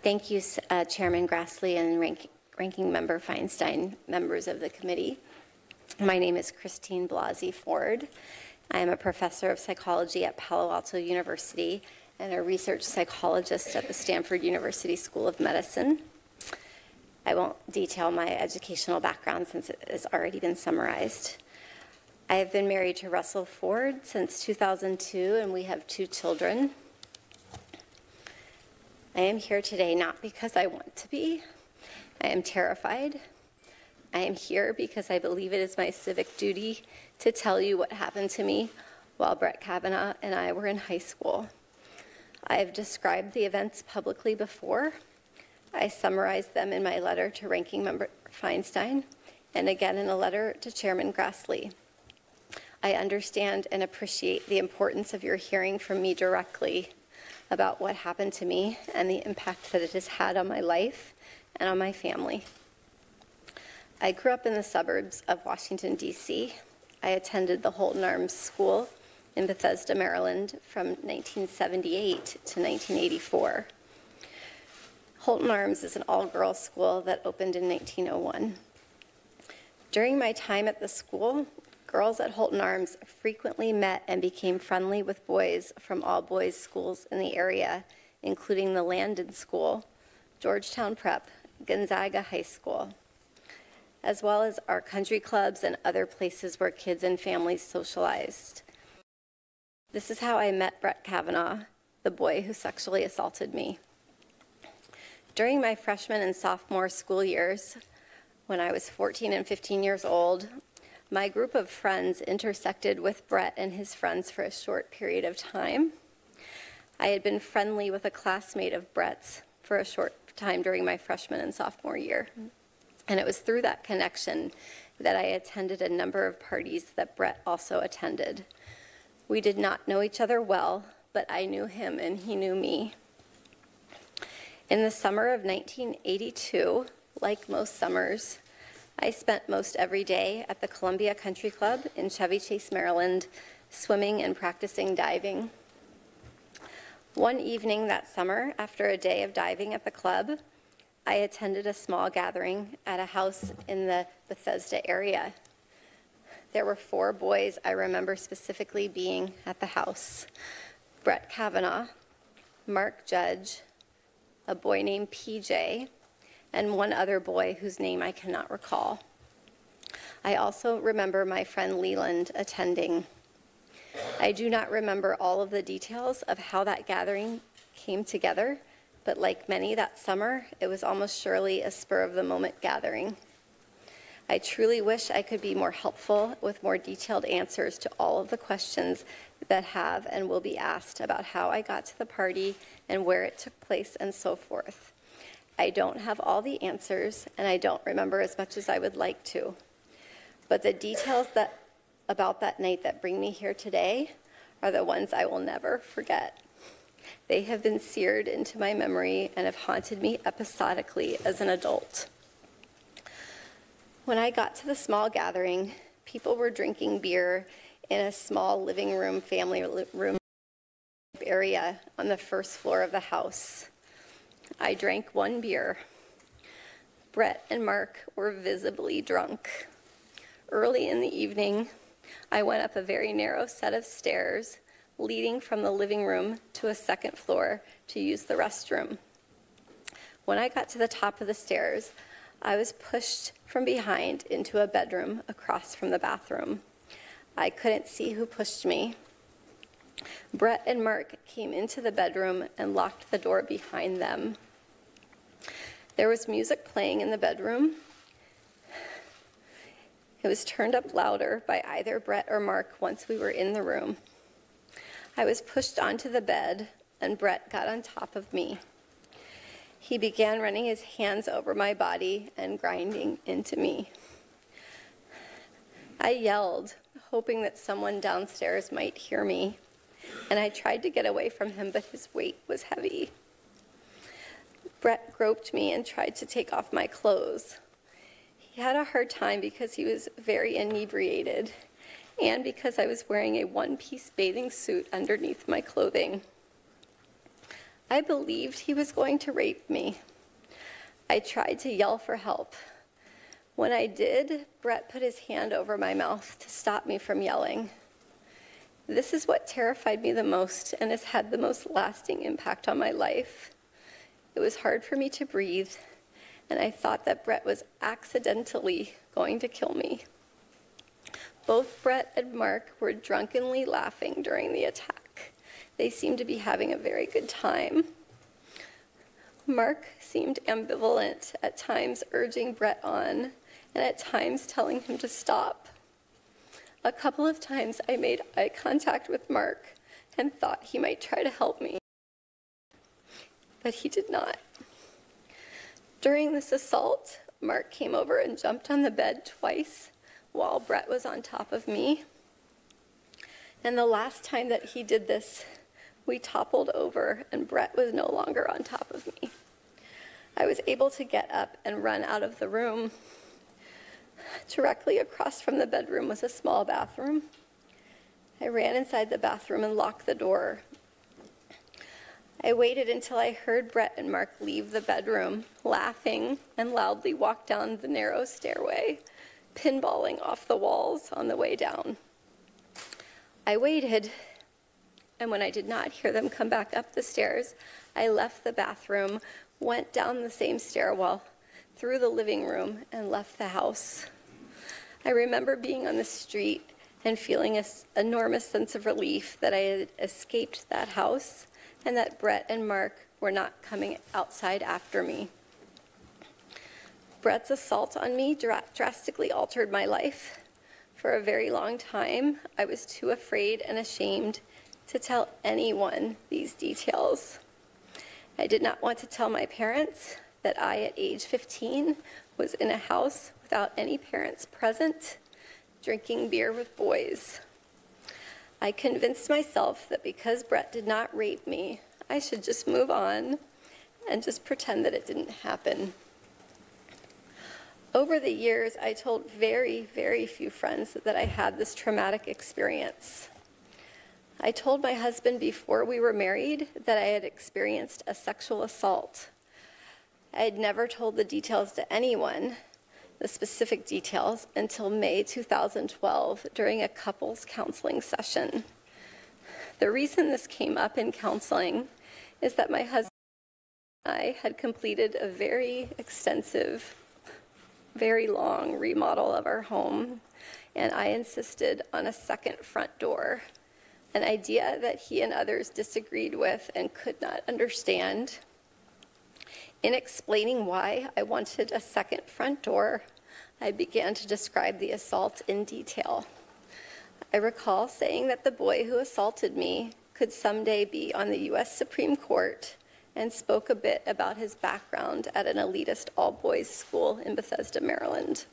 Thank you, Chairman Grassley and Ranking Member Feinstein, members of the committee. My name is Christine Blasey Ford. I am a professor of psychology at Palo Alto University and a research psychologist at the Stanford University School of Medicine. I won't detail my educational background since it has already been summarized. I have been married to Russell Ford since 2002, and we have 2 children. I am here today not because I want to be. I am terrified. I am here because I believe it is my civic duty to tell you what happened to me while Brett Kavanaugh and I were in high school. I have described the events publicly before. I summarized them in my letter to Ranking Member Feinstein and again in a letter to Chairman Grassley. I understand and appreciate the importance of your hearing from me directly about what happened to me and the impact that it has had on my life and on my family. I grew up in the suburbs of Washington, D.C. I attended the Holton Arms School in Bethesda, Maryland from 1978 to 1984. Holton Arms is an all-girls school that opened in 1901. During my time at the school, girls at Holton Arms frequently met and became friendly with boys from all-boys schools in the area, including the Landon School, Georgetown Prep, Gonzaga High School, as well as our country clubs and other places where kids and families socialized. This is how I met Brett Kavanaugh, the boy who sexually assaulted me. During my freshman and sophomore school years, when I was 14 and 15 years old, my group of friends intersected with Brett and his friends for a short period of time. I had been friendly with a classmate of Brett's for a short time during my freshman and sophomore year. And it was through that connection that I attended a number of parties that Brett also attended. We did not know each other well, but I knew him and he knew me. In the summer of 1982, like most summers, I spent most every day at the Columbia Country Club in Chevy Chase, Maryland, swimming and practicing diving. One evening that summer, after a day of diving at the club, I attended a small gathering at a house in the Bethesda area. There were 4 boys I remember specifically being at the house: Brett Kavanaugh, Mark Judge, a boy named PJ, and one other boy whose name I cannot recall. I also remember my friend Leland attending. I do not remember all of the details of how that gathering came together, but like many that summer, it was almost surely a spur-of-the-moment gathering. I truly wish I could be more helpful with more detailed answers to all of the questions that have and will be asked about how I got to the party and where it took place and so forth. I don't have all the answers, and I don't remember as much as I would like to. But the details about that night that bring me here today are the ones I will never forget. They have been seared into my memory and have haunted me episodically as an adult. When I got to the small gathering, people were drinking beer in a small living room, family room area on the first floor of the house. I drank 1 beer. Brett and Mark were visibly drunk. Early in the evening, I went up a very narrow set of stairs leading from the living room to a second floor to use the restroom. When I got to the top of the stairs, I was pushed from behind into a bedroom across from the bathroom. I couldn't see who pushed me. Brett and Mark came into the bedroom and locked the door behind them. There was music playing in the bedroom. It was turned up louder by either Brett or Mark once we were in the room. I was pushed onto the bed, and Brett got on top of me. He began running his hands over my body and grinding into me. I yelled, hoping that someone downstairs might hear me, and I tried to get away from him, but his weight was heavy. Brett groped me and tried to take off my clothes. He had a hard time because he was very inebriated and because I was wearing a one-piece bathing suit underneath my clothing. I believed he was going to rape me. I tried to yell for help. When I did, Brett put his hand over my mouth to stop me from yelling. This is what terrified me the most and has had the most lasting impact on my life. It was hard for me to breathe, and I thought that Brett was accidentally going to kill me. Both Brett and Mark were drunkenly laughing during the attack. They seemed to be having a very good time. Mark seemed ambivalent, at times urging Brett on, and at times telling him to stop. A couple of times I made eye contact with Mark and thought he might try to help me, but he did not. During this assault, Mark came over and jumped on the bed twice while Brett was on top of me. And the last time that he did this, we toppled over and Brett was no longer on top of me. I was able to get up and run out of the room. Directly across from the bedroom was a small bathroom. I ran inside the bathroom and locked the door. I waited until I heard Brett and Mark leave the bedroom, laughing, and loudly walk down the narrow stairway, pinballing off the walls on the way down. I waited, and when I did not hear them come back up the stairs, I left the bathroom, went down the same stairwell, through the living room, and left the house. I remember being on the street and feeling an enormous sense of relief that I had escaped that house and that Brett and Mark were not coming outside after me. Brett's assault on me drastically altered my life. For a very long time, I was too afraid and ashamed to tell anyone these details. I did not want to tell my parents that I, at age 15, was in a house without any parents present, drinking beer with boys. I convinced myself that because Brett did not rape me, I should just move on and just pretend that it didn't happen. Over the years, I told very, very few friends that I had this traumatic experience. I told my husband before we were married that I had experienced a sexual assault. I had never told the details to anyone, the specific details, until May 2012 during a couples counseling session. The reason this came up in counseling is that my husband and I had completed a very extensive, very long remodel of our home, and I insisted on a second front door, an idea that he and others disagreed with and could not understand. In explaining why I wanted a second front door, I began to describe the assault in detail. I recall saying that the boy who assaulted me could someday be on the U.S. Supreme Court, and spoke a bit about his background at an elitist all-boys school in Bethesda, Maryland.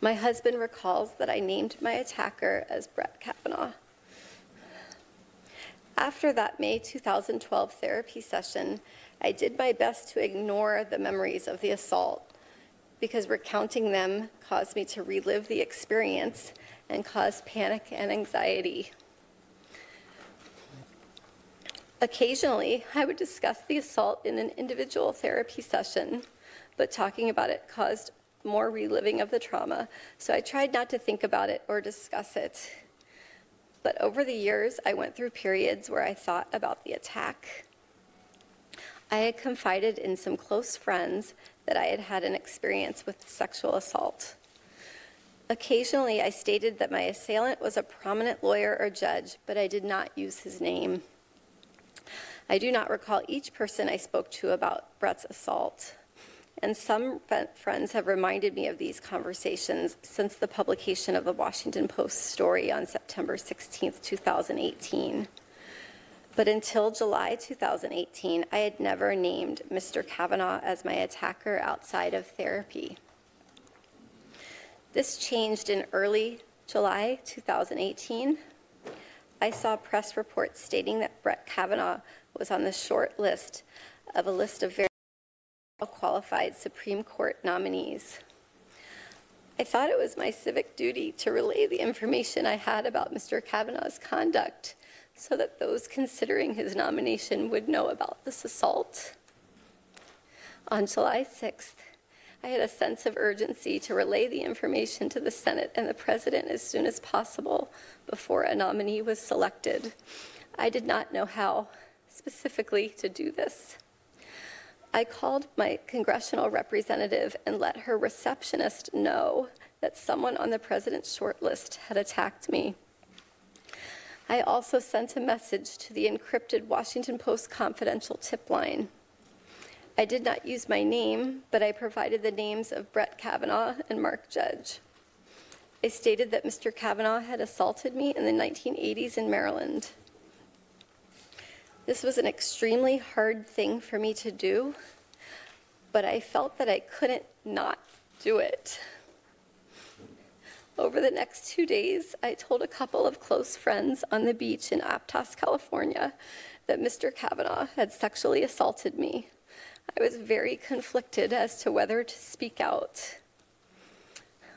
My husband recalls that I named my attacker as Brett Kavanaugh. After that May 2012 therapy session, I did my best to ignore the memories of the assault, because recounting them caused me to relive the experience and caused panic and anxiety. Occasionally, I would discuss the assault in an individual therapy session, but talking about it caused more reliving of the trauma, so I tried not to think about it or discuss it. But over the years, I went through periods where I thought about the attack. I had confided in some close friends that I had had an experience with sexual assault. Occasionally, I stated that my assailant was a prominent lawyer or judge, but I did not use his name. I do not recall each person I spoke to about Brett's assault, and some friends have reminded me of these conversations since the publication of the Washington Post story on September 16, 2018. But until July 2018, I had never named Mr. Kavanaugh as my attacker outside of therapy. This changed in early July 2018. I saw press reports stating that Brett Kavanaugh was on the short list of a list of very qualified Supreme Court nominees. I thought it was my civic duty to relay the information I had about Mr. Kavanaugh's conduct so that those considering his nomination would know about this assault. On July 6th, I had a sense of urgency to relay the information to the Senate and the President as soon as possible before a nominee was selected. I did not know how specifically to do this. I called my congressional representative and let her receptionist know that someone on the President's shortlist had attacked me. I also sent a message to the encrypted Washington Post confidential tip line. I did not use my name, but I provided the names of Brett Kavanaugh and Mark Judge. I stated that Mr. Kavanaugh had assaulted me in the 1980s in Maryland. This was an extremely hard thing for me to do, but I felt that I couldn't not do it. Over the next 2 days, I told a couple of close friends on the beach in Aptos, California, that Mr. Kavanaugh had sexually assaulted me. I was very conflicted as to whether to speak out.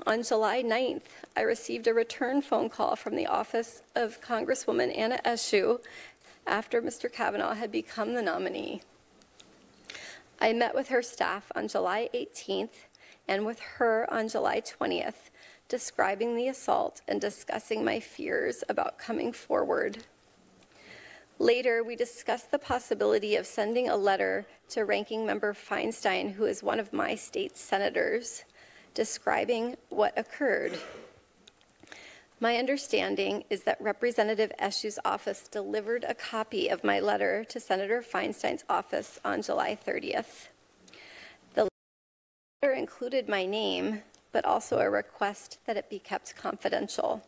On July 9th, I received a return phone call from the office of Congresswoman Anna Eshoo after Mr. Kavanaugh had become the nominee. I met with her staff on July 18th and with her on July 20th, describing the assault and discussing my fears about coming forward. Later, we discussed the possibility of sending a letter to Ranking Member Feinstein, who is one of my state's senators, describing what occurred. My understanding is that Representative Eshoo's office delivered a copy of my letter to Senator Feinstein's office on July 30th. The letter included my name, but also a request that it be kept confidential.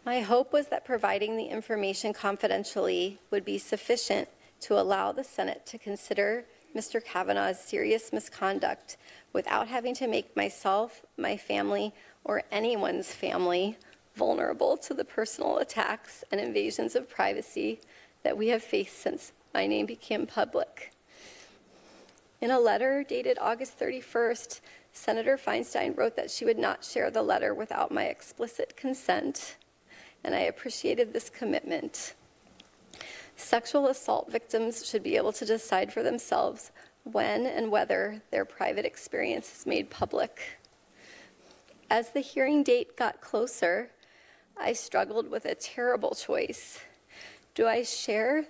My hope was that providing the information confidentially would be sufficient to allow the Senate to consider Mr. Kavanaugh's serious misconduct without having to make myself, my family, or anyone's family vulnerable to the personal attacks and invasions of privacy that we have faced since my name became public. In a letter dated August 31st, Senator Feinstein wrote that she would not share the letter without my explicit consent, and I appreciated this commitment. Sexual assault victims should be able to decide for themselves when and whether their private experience is made public. As the hearing date got closer, I struggled with a terrible choice. Do I share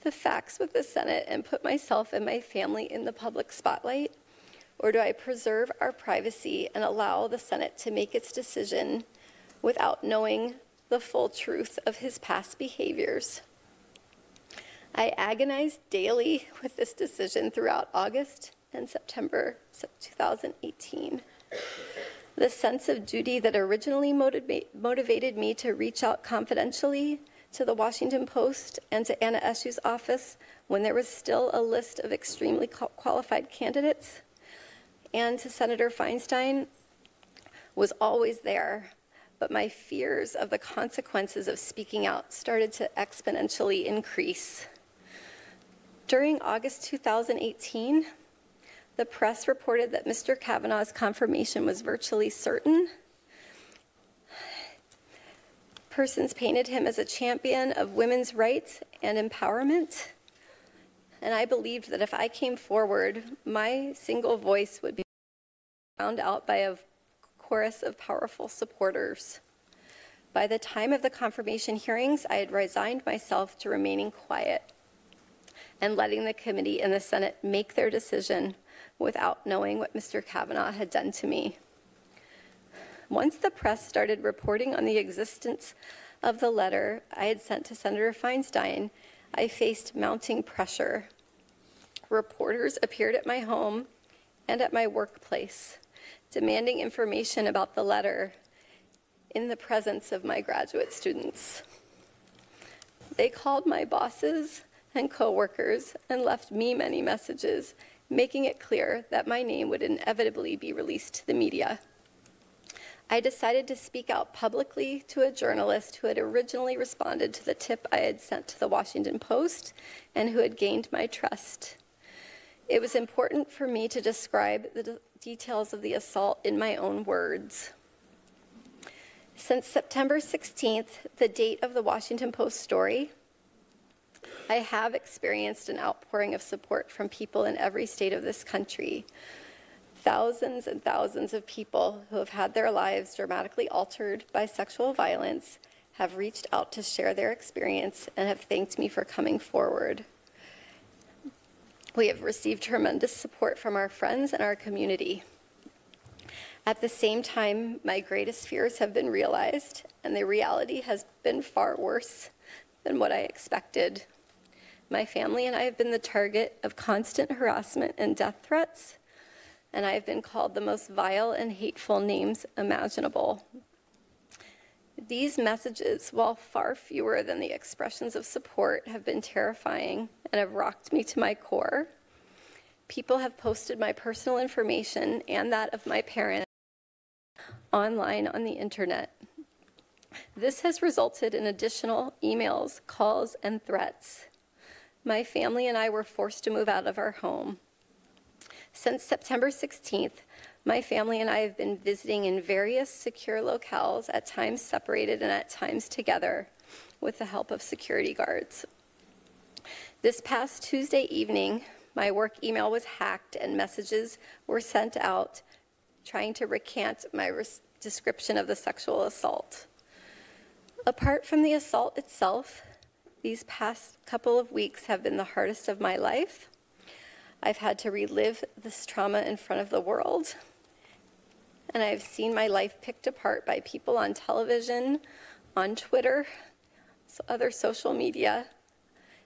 the facts with the Senate and put myself and my family in the public spotlight? Or do I preserve our privacy and allow the Senate to make its decision without knowing the full truth of his past behaviors? I agonized daily with this decision throughout August and September 2018. The sense of duty that originally motivated me to reach out confidentially to the Washington Post and to Anna Eshoo's office when there was still a list of extremely qualified candidates, and to Senator Feinstein was always there, but my fears of the consequences of speaking out started to exponentially increase. During August 2018, the press reported that Mr. Kavanaugh's confirmation was virtually certain. Persons painted him as a champion of women's rights and empowerment, and I believed that if I came forward, my single voice would be drowned out by a chorus of powerful supporters. By the time of the confirmation hearings, I had resigned myself to remaining quiet and letting the committee and the Senate make their decision without knowing what Mr. Kavanaugh had done to me. Once the press started reporting on the existence of the letter I had sent to Senator Feinstein, I faced mounting pressure. Reporters appeared at my home and at my workplace, demanding information about the letter in the presence of my graduate students. They called my bosses and coworkers and left me many messages, making it clear that my name would inevitably be released to the media. I decided to speak out publicly to a journalist who had originally responded to the tip I had sent to the Washington Post and who had gained my trust. It was important for me to describe the details of the assault in my own words. Since September 16th, the date of the Washington Post story, I have experienced an outpouring of support from people in every state of this country. Thousands and thousands of people who have had their lives dramatically altered by sexual violence have reached out to share their experience and have thanked me for coming forward. We have received tremendous support from our friends and our community. At the same time, my greatest fears have been realized, and the reality has been far worse than what I expected. My family and I have been the target of constant harassment and death threats, and I have been called the most vile and hateful names imaginable. These messages, while far fewer than the expressions of support, have been terrifying and have rocked me to my core. People have posted my personal information and that of my parents online on the internet. This has resulted in additional emails, calls, and threats. My family and I were forced to move out of our home. Since September 16th, my family and I have been visiting in various secure locales, at times separated and at times together, with the help of security guards. This past Tuesday evening, my work email was hacked and messages were sent out trying to recant my description of the sexual assault. Apart from the assault itself, these past couple of weeks have been the hardest of my life. I've had to relive this trauma in front of the world, and I've seen my life picked apart by people on television, on Twitter, other social media,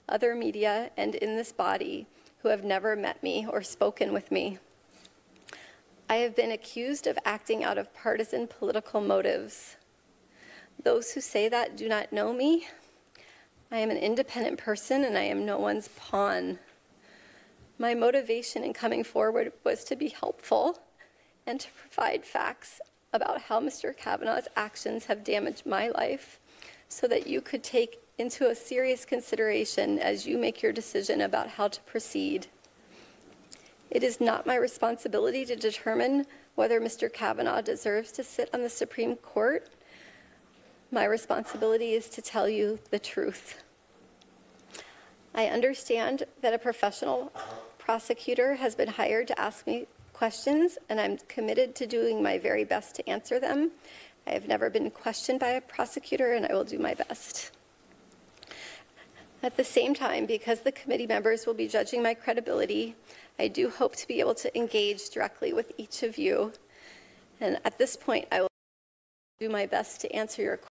other media, and in this body who have never met me or spoken with me. I have been accused of acting out of partisan political motives. Those who say that do not know me. I am an independent person and I am no one's pawn. My motivation in coming forward was to be helpful and to provide facts about how Mr. Kavanaugh's actions have damaged my life so that you could take into a serious consideration as you make your decision about how to proceed. It is not my responsibility to determine whether Mr. Kavanaugh deserves to sit on the Supreme Court. My responsibility is to tell you the truth. I understand that a professional prosecutor has been hired to ask me questions, and I'm committed to doing my very best to answer them. I have never been questioned by a prosecutor, and I will do my best. At the same time, because the committee members will be judging my credibility, I do hope to be able to engage directly with each of you. And at this point, I will do my best to answer your questions.